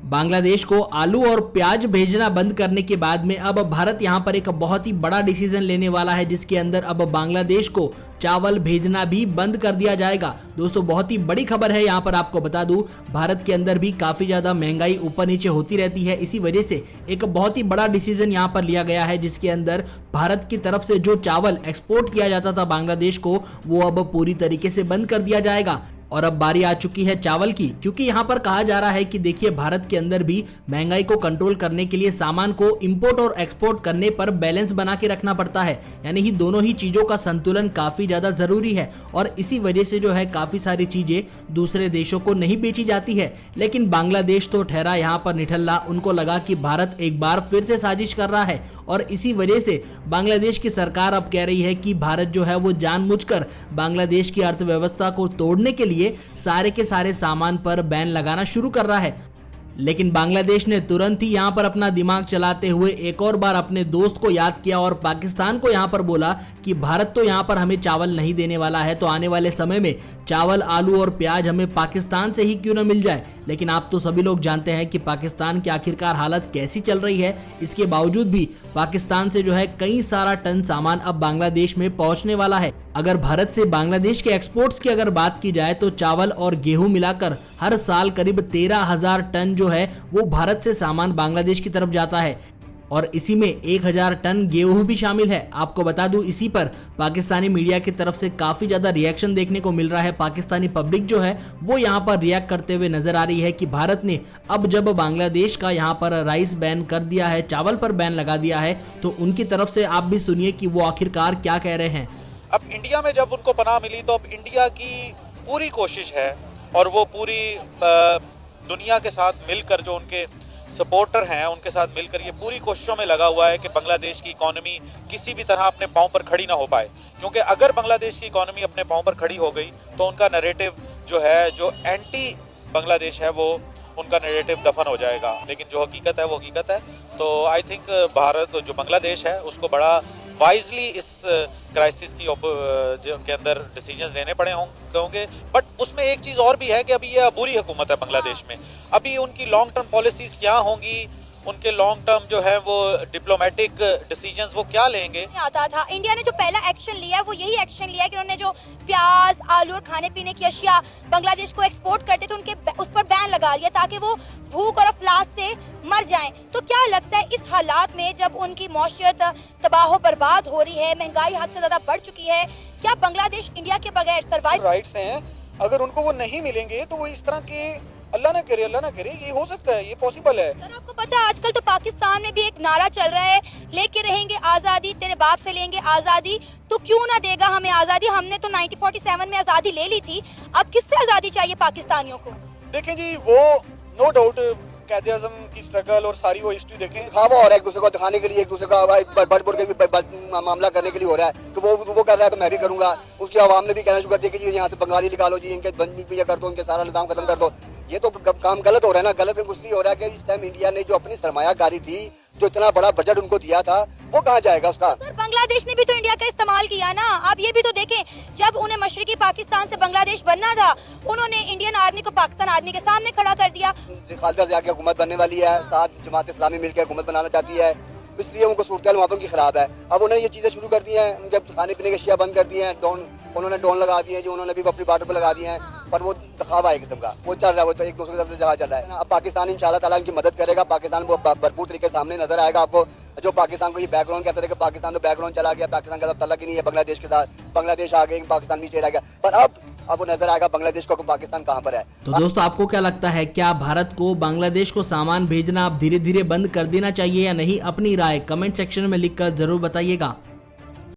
बांग्लादेश को आलू और प्याज भेजना बंद करने के बाद में अब भारत यहां पर एक बहुत ही बड़ा डिसीजन लेने वाला है, जिसके अंदर अब बांग्लादेश को चावल भेजना भी बंद कर दिया जाएगा। दोस्तों बहुत ही बड़ी खबर है। यहां पर आपको बता दूं, भारत के अंदर भी काफी ज्यादा महंगाई ऊपर नीचे होती रहती है। इसी वजह से एक बहुत ही बड़ा डिसीजन यहां पर लिया गया है, जिसके अंदर भारत की तरफ से जो चावल एक्सपोर्ट किया जाता था बांग्लादेश को, वो अब पूरी तरीके से बंद कर दिया जाएगा। और अब बारी आ चुकी है चावल की, क्योंकि यहाँ पर कहा जा रहा है कि देखिए भारत के अंदर भी महंगाई को कंट्रोल करने के लिए सामान को इंपोर्ट और एक्सपोर्ट करने पर बैलेंस बना के रखना पड़ता है, यानी ही दोनों ही चीजों का संतुलन काफी ज्यादा जरूरी है। और इसी वजह से जो है काफी सारी चीजें दूसरे देशों को नहीं बेची जाती है। लेकिन बांग्लादेश तो ठहरा यहाँ पर निठल्ला, उनको लगा कि भारत एक बार फिर से साजिश कर रहा है और इसी वजह से बांग्लादेश की सरकार अब कह रही है कि भारत जो है वो जानबूझकर बांग्लादेश की अर्थव्यवस्था को तोड़ने के लिए सारे के सारे सामान पर बैन लगाना शुरू कर रहा है। लेकिन बांग्लादेश ने तुरंत ही यहां पर अपना दिमाग चलाते हुए एक और बार अपने दोस्त को याद किया और पाकिस्तान को यहां पर बोला कि भारत तो यहां पर हमें चावल नहीं देने वाला है, तो आने वाले समय में चावल, आलू और प्याज हमें पाकिस्तान से ही क्यों न मिल जाए। लेकिन आप तो सभी लोग जानते हैं कि पाकिस्तान की आखिरकार हालत कैसी चल रही है। इसके बावजूद भी पाकिस्तान से जो है कई सारा टन सामान अब बांग्लादेश में पहुंचने वाला है। अगर भारत से बांग्लादेश के एक्सपोर्ट्स की अगर बात की जाए तो चावल और गेहूं मिलाकर हर साल करीब 13,000 टन जो है वो भारत से सामान बांग्लादेश की तरफ जाता है और इसी में 1,000 टन गेहूं भी शामिल है। आपको बता दूं, इसी पर पाकिस्तानी मीडिया की तरफ से काफी ज्यादा रिएक्शन देखने को मिल रहा है। पाकिस्तानी पब्लिक जो है वो यहाँ पर रिएक्ट करते हुए नजर आ रही है कि भारत ने अब जब बांग्लादेश का यहाँ पर राइस बैन कर दिया है, चावल पर बैन लगा दिया है, तो उनकी तरफ से आप भी सुनिए कि वो आखिरकार क्या कह रहे हैं। अब इंडिया में जब उनको पनाह मिली तो अब इंडिया की पूरी कोशिश है और वो पूरी दुनिया के साथ मिलकर, जो उनके सपोर्टर हैं उनके साथ मिलकर ये पूरी कोशिशों में लगा हुआ है कि बांग्लादेश की इकॉनमी किसी भी तरह अपने पांव पर खड़ी ना हो पाए। क्योंकि अगर बांग्लादेश की इकॉनमी अपने पांव पर खड़ी हो गई तो उनका नैरेटिव जो है, जो एंटी बांग्लादेश है, वो उनका नैरेटिव दफन हो जाएगा। लेकिन जो हकीकत है वो हकीकत है। तो आई थिंक भारत जो बांग्लादेश है उसको बड़ा वाइजली इस क्राइसिस की के अंदर डिसीजंस लेने पड़े होंगे। बट उसमें एक चीज़ और भी है कि अभी ये अबूरी हुकूमत है बांग्लादेश में। अभी उनकी लॉन्ग टर्म पॉलिसीज़ क्या होंगी, उनके लॉन्ग टर्म जो है वो डिप्लोमेटिक डिसीजंस वो क्या लेंगे। आता था इंडिया ने जो पहला एक्शन लिया है वो यही एक्शन लिया है कि उन्होंने जो प्याज, आलू और खाने पीने की अशिया बांग्लादेश को एक्सपोर्ट करते थे उनके उस पर बैन लगा दिया ताकि वो भूख और अफलास से मर जाएं। तो क्या लगता है इस हालात में जब उनकी मौशियत तबाह बर्बाद हो रही है, महंगाई हद से ज्यादा बढ़ चुकी है, क्या बांग्लादेश इंडिया के बगैर सर्वाइव? राइट्स हैं, अगर उनको वो नहीं मिलेंगे तो वो इस तरह के अल्लाह ना करे ये हो सकता है, ये पॉसिबल है। सर आपको पता है आजकल तो पाकिस्तान में भी एक नारा चल रहा है, लेके रहेंगे आजादी, तेरे बाप से लेंगे आजादी, तो क्यों ना देगा हमें आजादी। हमने तो 1947 में आजादी ले ली थी, अब किससे आजादी चाहिए पाकिस्तानियों को? देखें जी, वो नो डाउट कायदे आज़म की स्ट्रगल और सारी वो हिस्ट्री देखें, दिखावा हो रहा है एक दूसरे को दिखाने के लिए, एक दूसरे का बढ़ बढ़ के मामला करने के लिए हो रहा है। तो वो कर रहा है तो मैं भी करूंगा। उसकी आवाम ने भी कहना शुरू कर दिया कि जी यहाँ से बंगाली निकालो जी, इनके बंद भी कर दो, इनके सारा निजाम खत्म कर दो। ये तो काम गलत हो रहा है ना। गलत इसलिए हो रहा है कि इस टाइम इंडिया ने जो अपनी सरमायाकारी थी, जो इतना बड़ा बजट उनको दिया था, वो कहाँ जाएगा उसका। सर बांग्लादेश ने भी तो इंडिया का इस्तेमाल किया ना। आप ये भी तो देखें, जब उन्हें मशरकी पाकिस्तान से बांग्लादेश बनना था, उन्होंने इंडियन आर्मी को पाकिस्तान आर्मी के सामने खड़ा कर दिया। खालिदा ज़िया की हुकूमत बनने वाली है, साथ जमात इस्लामी मिलकर हुकूमत बनाना चाहती है, इसलिए उनको सूरत वहाँ पर उनकी खराब है। अब उन्होंने ये चीज़ें शुरू कर दी हैं, उनके खाने पीने की अशिया बंद कर दी हैं, उन्होंने ड्रोन लगा दिए जो उन्होंने भी अपनी बॉर्डर पर लगा दिए हैं, पर वो दिखावा है किस्म का, वो चल रहा है, वो तो एक दूसरे की तरफ से जगह चल रहा है। अब पाकिस्तान इंशाल्लाह ताला इनकी मदद करेगा, पाकिस्तान वो भरपूर तरीके से सामने नजर आएगा आपको। जो पाकिस्तान को ये बैकग्राउंड कहते थे कि पाकिस्तान तो बैकग्राउंड चला गया, पाकिस्तान का तल्लक ही नहीं है बांग्लादेश के साथ, बांग्लादेश आ गए, पाकिस्तान नीचे रह गया, पर अब वो नजर आएगा बांग्लादेश को पाकिस्तान कहाँ पर है। तो दोस्तों आपको क्या लगता है, क्या भारत को बांग्लादेश को सामान भेजना अब धीरे धीरे बंद कर देना चाहिए या नहीं? अपनी राय कमेंट सेक्शन में लिखकर जरूर बताइएगा।